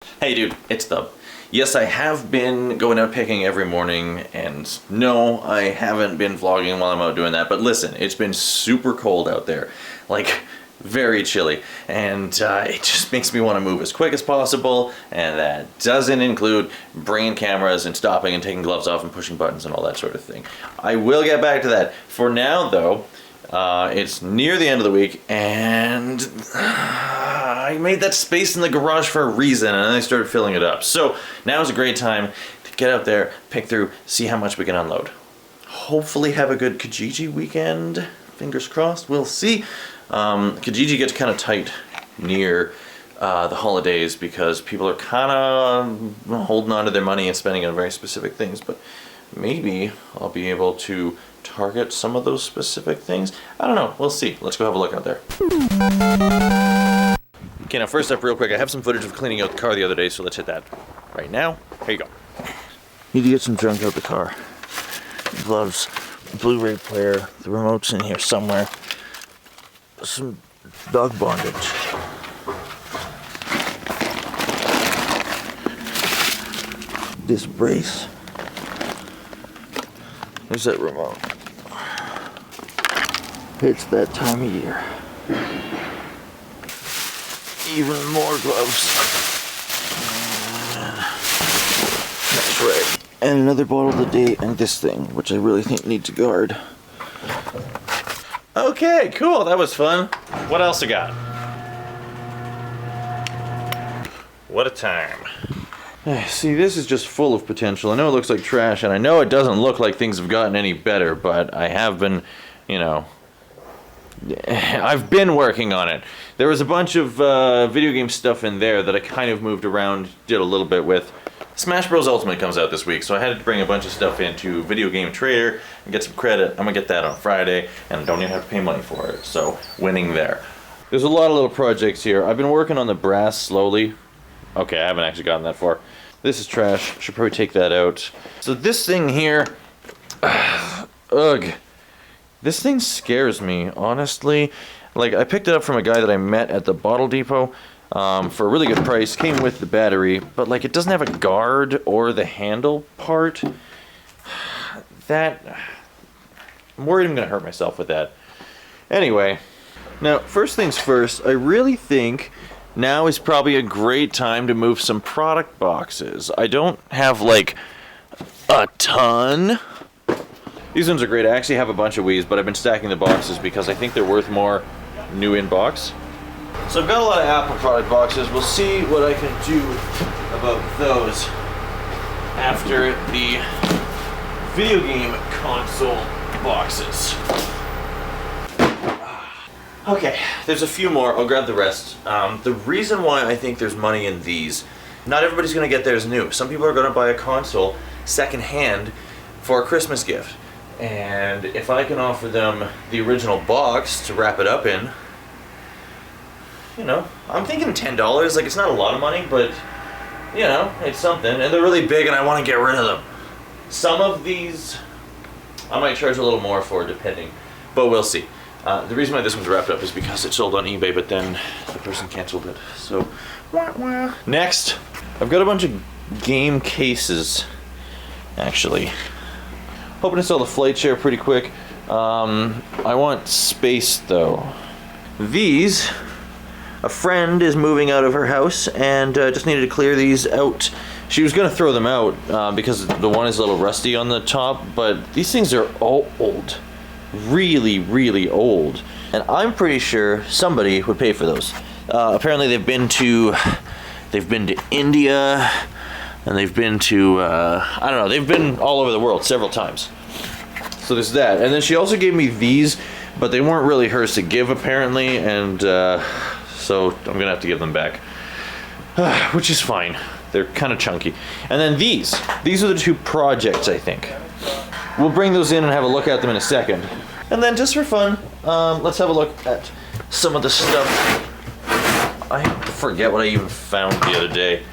Hey dude, it's Thub. Yes, I have been going out picking every morning, and no, I haven't been vlogging while I'm out doing that, but listen, it's been super cold out there. Like, very chilly, and it just makes me want to move as quick as possible, and that doesn't include bringing cameras and stopping and taking gloves off and pushing buttons and all that sort of thing. I will get back to that. For now, though, it's near the end of the week, and I made that space in the garage for a reason, and then I started filling it up. So now is a great time to get out there, pick through, see how much we can unload. Hopefully have a good Kijiji weekend. Fingers crossed, we'll see. Kijiji gets kind of tight near the holidays because people are kind of holding on to their money and spending on very specific things, but maybe I'll be able to target some of those specific things. I don't know, we'll see. Let's go have a look out there. Okay, now first up real quick, I have some footage of cleaning out the car the other day, so let's hit that right now. Here you go. Need to get some junk out the car. Gloves, Blu-ray player, the remote's in here somewhere. Some dog bondage. This brace. There's that remote. It's that time of year. Even more gloves. That's right. And another bottle of the day and this thing, which I really think needs a guard. Okay, cool, that was fun. What else you got? What a time. See, this is just full of potential. I know it looks like trash, and I know it doesn't look like things have gotten any better, but I have been, you know, I've been working on it. There was a bunch of video game stuff in there that I kind of moved around, did a little bit with. Smash Bros. Ultimate comes out this week, so I had to bring a bunch of stuff into Video Game Trader and get some credit. I'm gonna get that on Friday, and I don't even have to pay money for it, so winning there. There's a lot of little projects here. I've been working on the brass slowly. Okay, I haven't actually gotten that far. This is trash, should probably take that out. So this thing here, ugh. This thing scares me, honestly. Like, I picked it up from a guy that I met at the Bottle Depot for a really good price. Came with the battery, but like it doesn't have a guard or the handle part. That, I'm worried I'm gonna hurt myself with that. Anyway, now first things first, I really think now is probably a great time to move some product boxes. I don't have like a ton. These ones are great. I actually have a bunch of Wii's, but I've been stacking the boxes because I think they're worth more new in box. So I've got a lot of Apple product boxes. We'll see what I can do about those after the video game console boxes. Okay, there's a few more. I'll grab the rest. The reason why I think there's money in these, not everybody's going to get theirs new. Some people are going to buy a console secondhand for a Christmas gift. And if I can offer them the original box to wrap it up in, you know, I'm thinking $10. Like, it's not a lot of money, but, you know, it's something. And they're really big, and I want to get rid of them. Some of these, I might charge a little more for, depending. But we'll see. The reason why this one's wrapped up is because it sold on eBay, but then the person canceled it. So, wah, wah. Next, I've got a bunch of game cases, actually. Hoping to sell the flight share pretty quick. I want space though. These, a friend is moving out of her house and just needed to clear these out. She was gonna throw them out because the one is a little rusty on the top, but these things are old. Really, really old. And I'm pretty sure somebody would pay for those. Apparently they've been to India, and they've been to, I don't know, they've been all over the world several times. So there's that. And then she also gave me these, but they weren't really hers to give apparently, and so I'm gonna have to give them back. Which is fine. They're kind of chunky. And then these are the two projects, I think. We'll bring those in and have a look at them in a second. And then just for fun, let's have a look at some of the stuff. I forget what I even found the other day.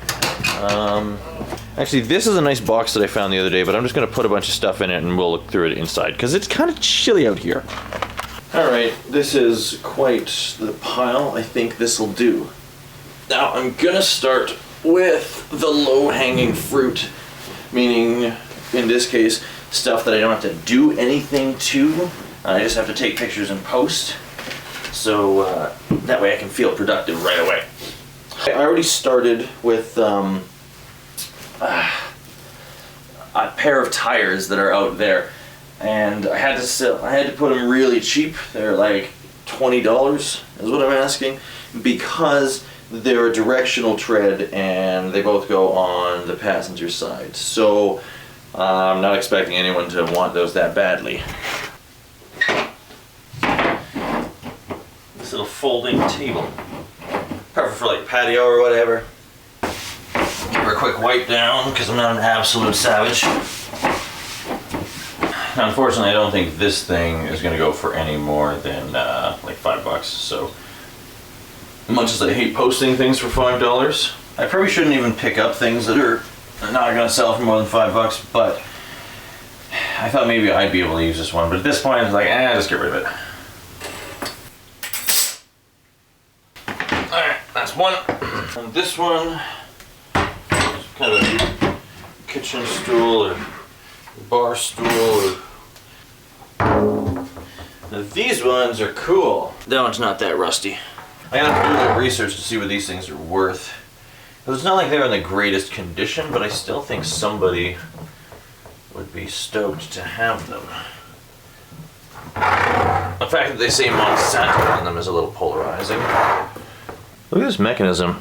Actually, this is a nice box that I found the other day, but I'm just going to put a bunch of stuff in it and we'll look through it inside, because it's kind of chilly out here. Alright, this is quite the pile. I think this will do. Now, I'm going to start with the low-hanging fruit, meaning in this case stuff that I don't have to do anything to. I just have to take pictures and post, so that way I can feel productive right away. I already started with a pair of tires that are out there, and I had to put them really cheap. They're like $20 is what I'm asking, because they're a directional tread and they both go on the passenger side. So I'm not expecting anyone to want those that badly. This little folding table, perfect for like patio or whatever. Give her a quick wipe down because I'm not an absolute savage. Now, unfortunately, I don't think this thing is going to go for any more than like $5. So, much as I hate posting things for $5, I probably shouldn't even pick up things that are not going to sell for more than $5. But I thought maybe I'd be able to use this one. But at this point, I was like, just get rid of it. All right, that's one. And this one is kind of a kitchen stool or bar stool or. Now these ones are cool. That one's not that rusty. I gotta have to do a little research to see what these things are worth. It's not like they're in the greatest condition, but I still think somebody would be stoked to have them. The fact that they say Monsanto on them is a little polarizing. Look at this mechanism.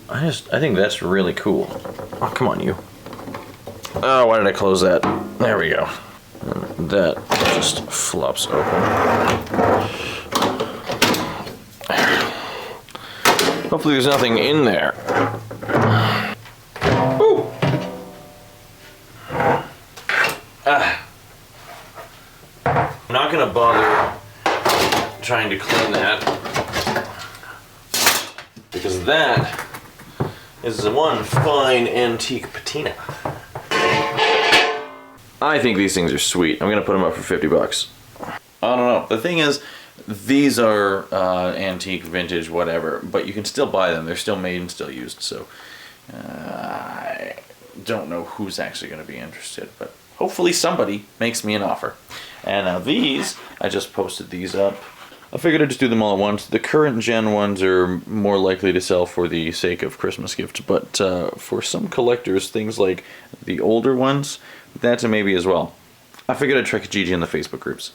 I think that's really cool. Oh, come on, you. Oh, why did I close that? There we go. And that just flops open. Hopefully there's nothing in there. Ooh. I'm not gonna bother trying to clean that, because that is the one fine antique patina. I think these things are sweet. I'm gonna put them up for $50. I don't know. The thing is, these are antique, vintage, whatever, but you can still buy them. They're still made and still used, so I don't know who's actually gonna be interested, but hopefully somebody makes me an offer. And now these, I just posted these up. I figured I'd just do them all at once. The current gen ones are more likely to sell for the sake of Christmas gifts, but for some collectors, things like the older ones, that's a maybe as well. I figured I'd trick Gigi in the Facebook groups.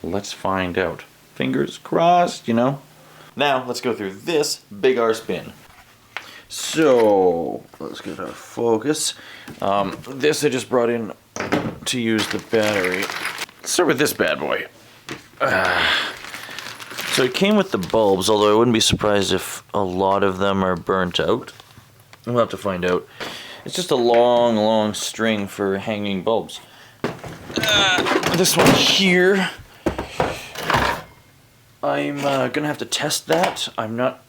Let's find out. Fingers crossed, you know. Now, let's go through this big arse bin. So, let's get our focus. This I just brought in to use the battery. Let's start with this bad boy. So it came with the bulbs, although I wouldn't be surprised if a lot of them are burnt out. We'll have to find out. It's just a long, long string for hanging bulbs. This one here, I'm gonna have to test that. I'm not...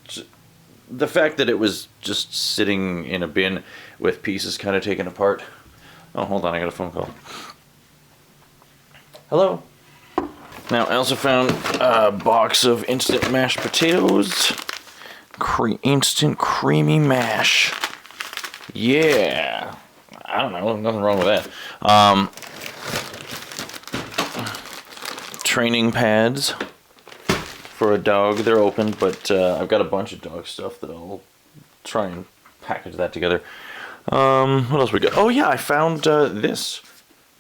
The fact that it was just sitting in a bin with pieces kind of taken apart. Oh, hold on, I got a phone call. Hello? Now, I also found a box of instant mashed potatoes. Instant creamy mash. Yeah. I don't know, nothing wrong with that. Training pads for a dog. They're open, but I've got a bunch of dog stuff that I'll try and package that together. What else we got? Oh yeah, I found this.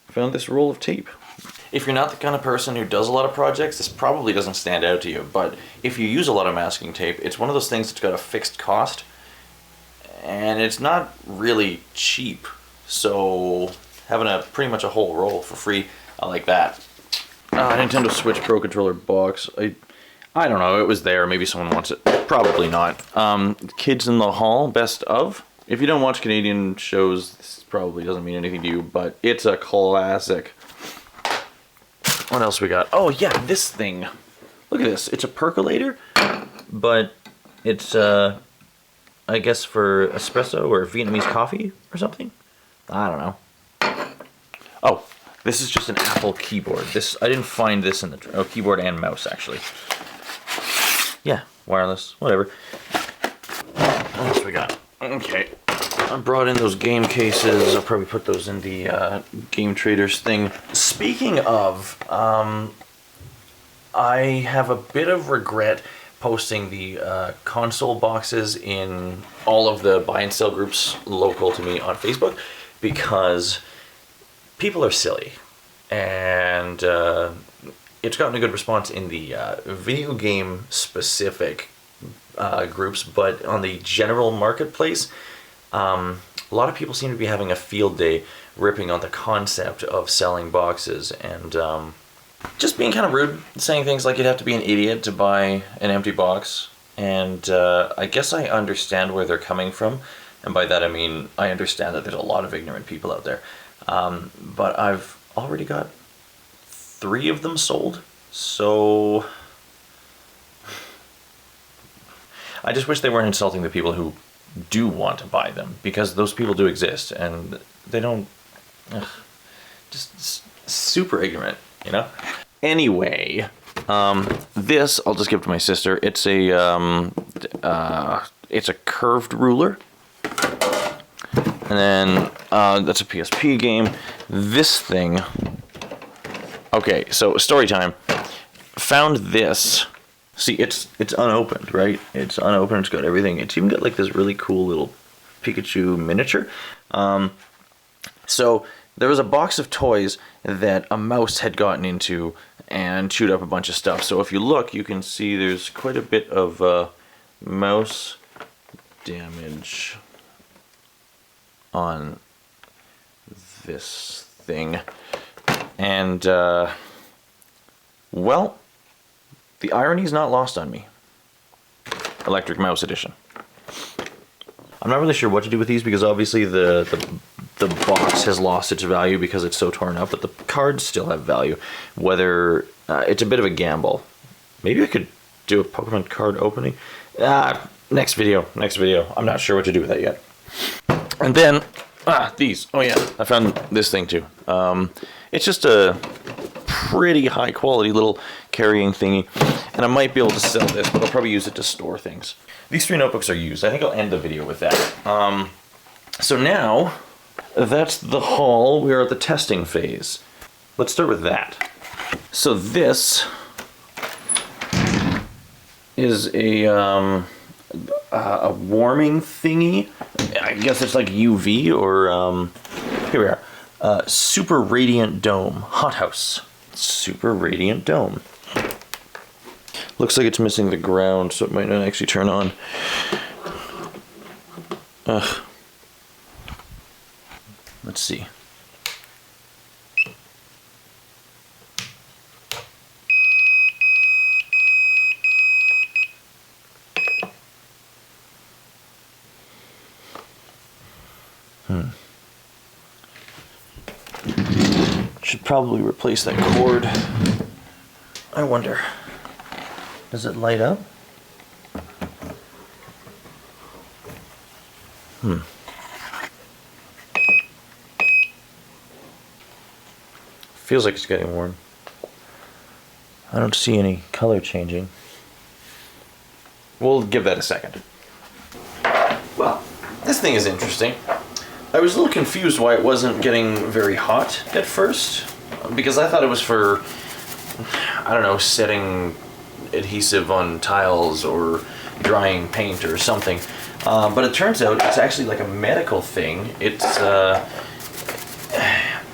Found this roll of tape. If you're not the kind of person who does a lot of projects, this probably doesn't stand out to you, but if you use a lot of masking tape, it's one of those things that's got a fixed cost, and it's not really cheap, so having pretty much a whole roll for free, I like that. Nintendo Switch Pro Controller box, I don't know, it was there, maybe someone wants it, probably not. Kids in the Hall, best of. If you don't watch Canadian shows, this probably doesn't mean anything to you, but it's a classic. What else we got? Oh yeah, this thing. Look at this. It's a percolator, but it's I guess for espresso or Vietnamese coffee or something. I don't know. Oh, this is just an Apple keyboard. I didn't find this in the keyboard and mouse actually. Yeah, wireless, whatever. What else we got? Okay. I brought in those game cases. I'll probably put those in the Game Traders thing. Speaking of, I have a bit of regret posting the console boxes in all of the buy and sell groups local to me on Facebook, because people are silly, and it's gotten a good response in the video game specific groups, but on the general marketplace, a lot of people seem to be having a field day ripping on the concept of selling boxes, and just being kind of rude, saying things like you'd have to be an idiot to buy an empty box. And I guess I understand where they're coming from, and by that I mean I understand that there's a lot of ignorant people out there, but I've already got 3 of them sold, so I just wish they weren't insulting the people who do want to buy them, because those people do exist, and they don't... just super ignorant, you know? Anyway, this I'll just give to my sister. It's a curved ruler, and then that's a PSP game. This thing... Okay, so story time. Found this. See, it's unopened, right? It's unopened. It's got everything. It's even got like this really cool little Pikachu miniature. So there was a box of toys that a mouse had gotten into and chewed up a bunch of stuff. So if you look, you can see there's quite a bit of mouse damage on this thing. And, well, the irony's not lost on me. Electric Mouse Edition. I'm not really sure what to do with these, because obviously the box has lost its value because it's so torn up, but the cards still have value. Whether it's a bit of a gamble. Maybe I could do a Pokemon card opening. Next video. I'm not sure what to do with that yet. And then these. Oh yeah, I found this thing too. It's just a pretty high quality little carrying thingy, and I might be able to sell this, but I'll probably use it to store things. These 3 notebooks are used. I think I'll end the video with that. So now, that's the haul. We are at the testing phase. Let's start with that. So this is a warming thingy. I guess it's like UV, or here we are. Super Radiant Dome hothouse. Super Radiant Dome. Looks like it's missing the ground, so it might not actually turn on. Let's see. Should probably replace that cord. I wonder, does it light up? Feels like it's getting warm. I don't see any color changing. We'll give that a second. Well, this thing is interesting. I was a little confused why it wasn't getting very hot at first, because I thought it was for, I don't know, setting adhesive on tiles or drying paint or something. But it turns out it's actually like a medical thing. It's,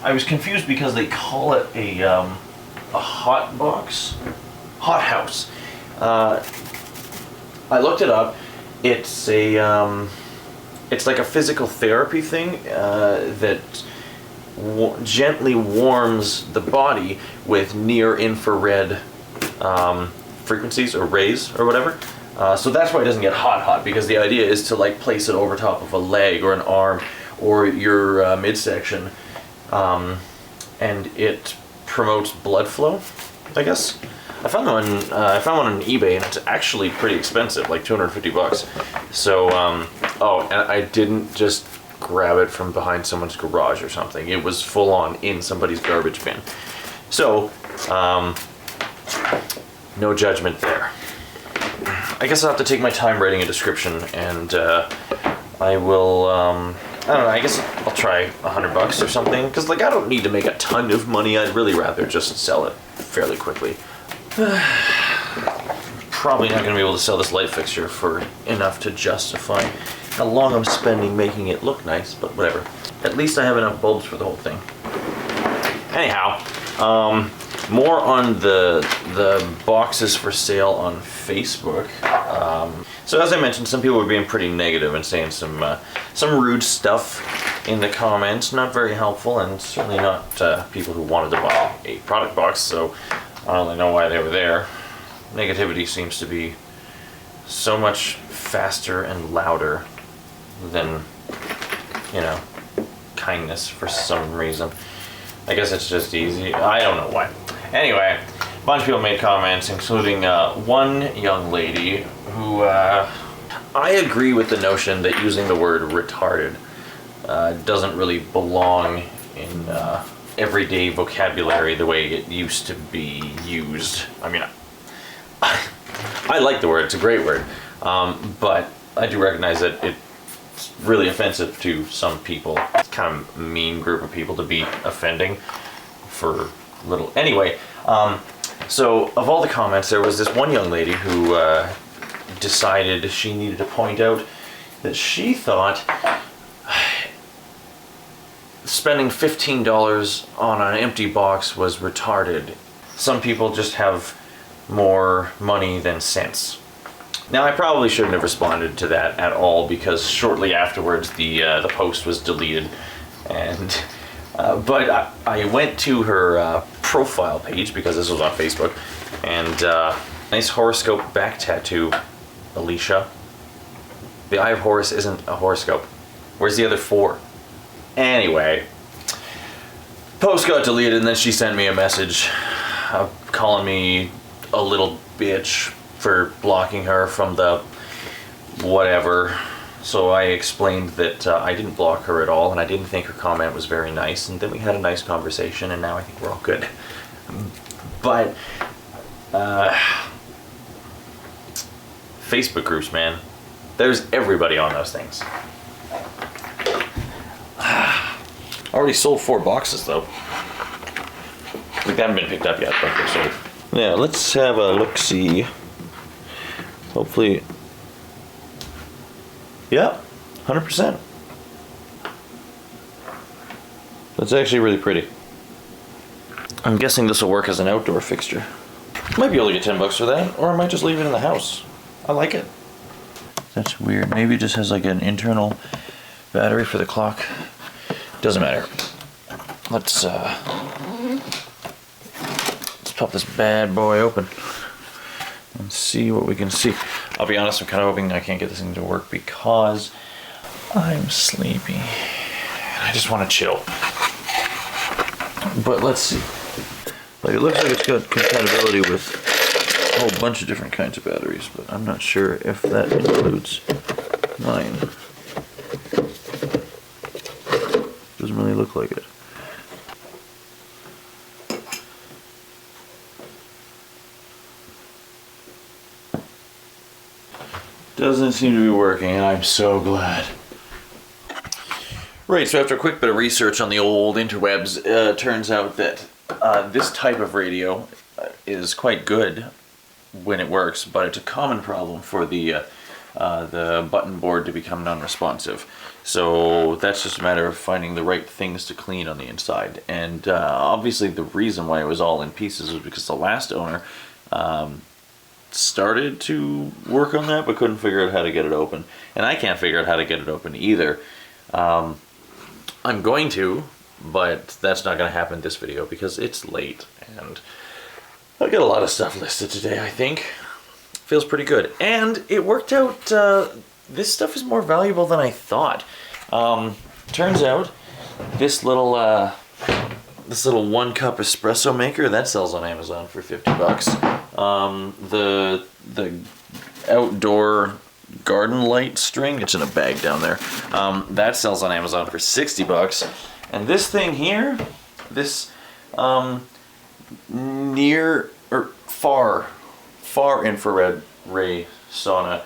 I was confused because they call it a hot box, hot house. I looked it up. It's a, it's like a physical therapy thing that gently warms the body with near infrared frequencies or rays or whatever. So that's why it doesn't get hot, because the idea is to like place it over top of a leg or an arm or your midsection, and it promotes blood flow, I guess. I found one on eBay, and it's actually pretty expensive, like $250. So, oh, and I didn't just grab it from behind someone's garage or something. It was full on in somebody's garbage bin. So, no judgment there. I guess I'll have to take my time writing a description, and I will, I don't know, I guess I'll try $100 or something, because like I don't need to make a ton of money. I'd really rather just sell it fairly quickly. Probably not going to be able to sell this light fixture for enough to justify how long I'm spending making it look nice, but whatever. At least I have enough bulbs for the whole thing. Anyhow, more on the boxes for sale on Facebook. So as I mentioned, some people were being pretty negative and saying some rude stuff in the comments. Not very helpful, and certainly not people who wanted to buy a product box. So I don't really know why they were there. Negativity seems to be so much faster and louder than, you know, kindness for some reason. I guess it's just easy. I don't know why. Anyway, a bunch of people made comments, including one young lady who, I agree with the notion that using the word retarded doesn't really belong in everyday vocabulary the way it used to be used. I mean, I like the word, it's a great word, but I do recognize that it's really offensive to some people. It's kind of a mean group of people to be offending for little. Anyway, so of all the comments, there was this one young lady who decided she needed to point out that she thought spending $15 on an empty box was retarded. Some people just have more money than sense. Now, I probably shouldn't have responded to that at all, because shortly afterwards the post was deleted, and but I went to her profile page, because this was on Facebook, and nice horoscope back tattoo, Alicia. The Eye of Horus isn't a horoscope. Where's the other 4? Anyway, post got deleted, and then she sent me a message calling me a little bitch for blocking her from the whatever. So I explained that I didn't block her at all, and I didn't think her comment was very nice, and then we had a nice conversation, and now I think we're all good. But Facebook groups, man, there's everybody on those things. Already sold 4 boxes though. Like, they haven't been picked up yet, but they're sold. Yeah, let's have a look-see. Hopefully, yeah, 100%. That's actually really pretty. I'm guessing this will work as an outdoor fixture. Might be able to get $10 for that, or I might just leave it in the house. I like it. That's weird. Maybe it just has like an internal battery for the clock. Doesn't matter. Let's pop this bad boy open and see what we can see. I'll be honest, I'm kind of hoping I can't get this thing to work because I'm sleepy and I just want to chill. But let's see. Like, it looks like it's got compatibility with a whole bunch of different kinds of batteries, but I'm not sure if that includes mine. Doesn't really look like it. Doesn't seem to be working, and I'm so glad. Right, so after a quick bit of research on the old interwebs, it turns out that this type of radio is quite good when it works, but it's a common problem for the button board to become non-responsive. So that's just a matter of finding the right things to clean on the inside. And obviously the reason why it was all in pieces was because the last owner started to work on that but couldn't figure out how to get it open. And I can't figure out how to get it open either. I'm going to, but that's not going to happen in this video because it's late and I've got a lot of stuff listed today, I think. Feels pretty good. And it worked out, this stuff is more valuable than I thought. Turns out this little 1-cup espresso maker, that sells on Amazon for $50. The outdoor garden light string, it's in a bag down there, that sells on Amazon for $60. And this thing here, this near or far infrared ray sauna.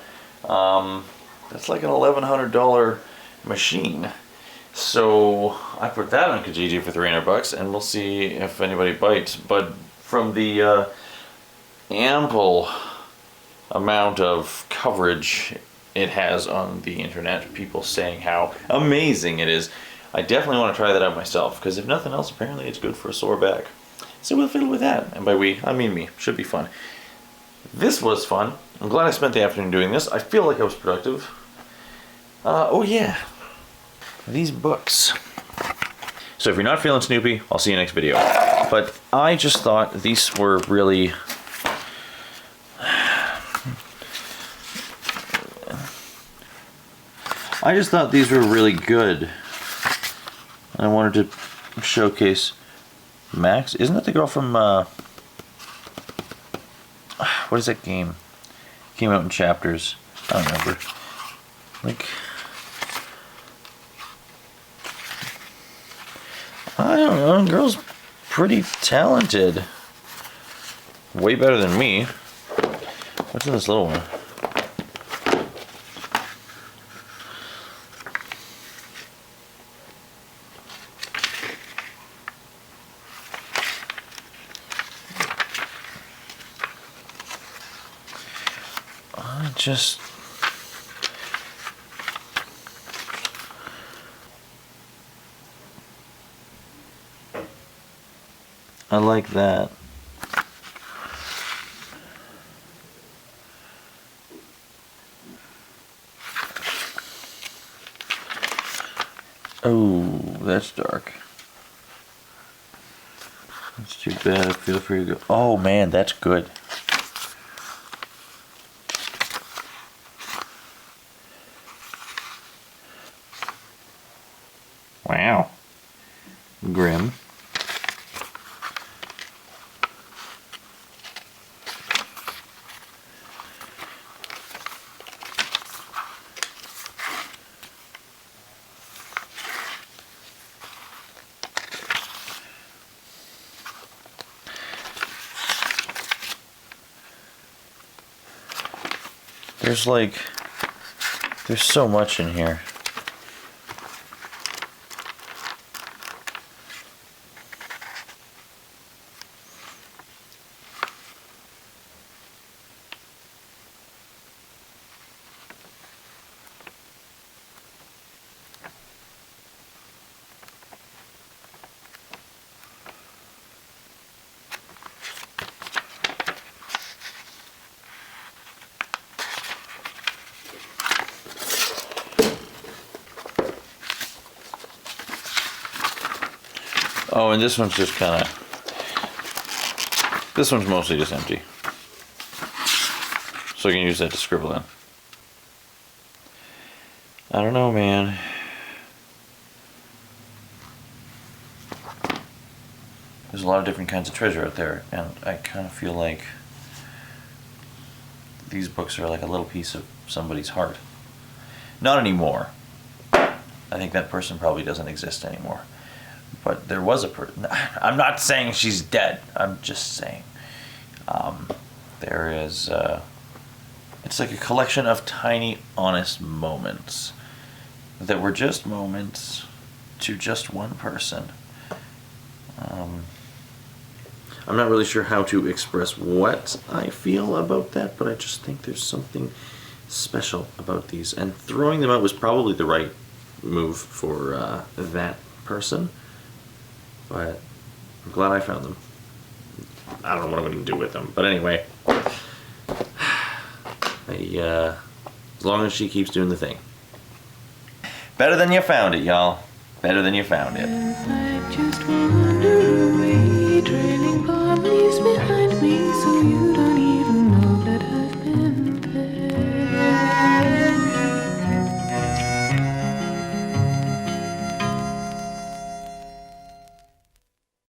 That's like an $1,100 machine. So I put that on Kijiji for $300 and we'll see if anybody bites. But from the ample amount of coverage it has on the internet, people saying how amazing it is, I definitely want to try that out myself, because if nothing else, apparently it's good for a sore back. So we'll fiddle with that, and by we, I mean me. Should be fun. This was fun. I'm glad I spent the afternoon doing this. I feel like I was productive. Oh yeah, these books. So if you're not feeling Snoopy, I'll see you next video. But I just thought these were really... I just thought these were really good. I wanted to showcase Max. Isn't that the girl from, what is that game? Came out in chapters. I don't remember. Like, I don't know, girl's pretty talented. Way better than me. What's in this little one? Just I like that. Oh, that's dark. That's too bad. Feel free to go. Oh man, that's good. Wow. Grim. There's so much in here. Oh, and this one's just kind of... This one's mostly just empty. So I can use that to scribble in. I don't know, man. There's a lot of different kinds of treasure out there, and I kind of feel like these books are like a little piece of somebody's heart. Not anymore. I think that person probably doesn't exist anymore. But there was a person. I'm not saying she's dead. I'm just saying there is. It's like a collection of tiny, honest moments that were just moments to just one person. I'm not really sure how to express what I feel about that, but I just think there's something special about these. And throwing them out was probably the right move for that person. But I'm glad I found them. I don't know what I'm going to do with them. But anyway, as long as she keeps doing the thing. Better than you found it, y'all. Better than you found it. I just wander away, trailing palm leaves behind me, so you don't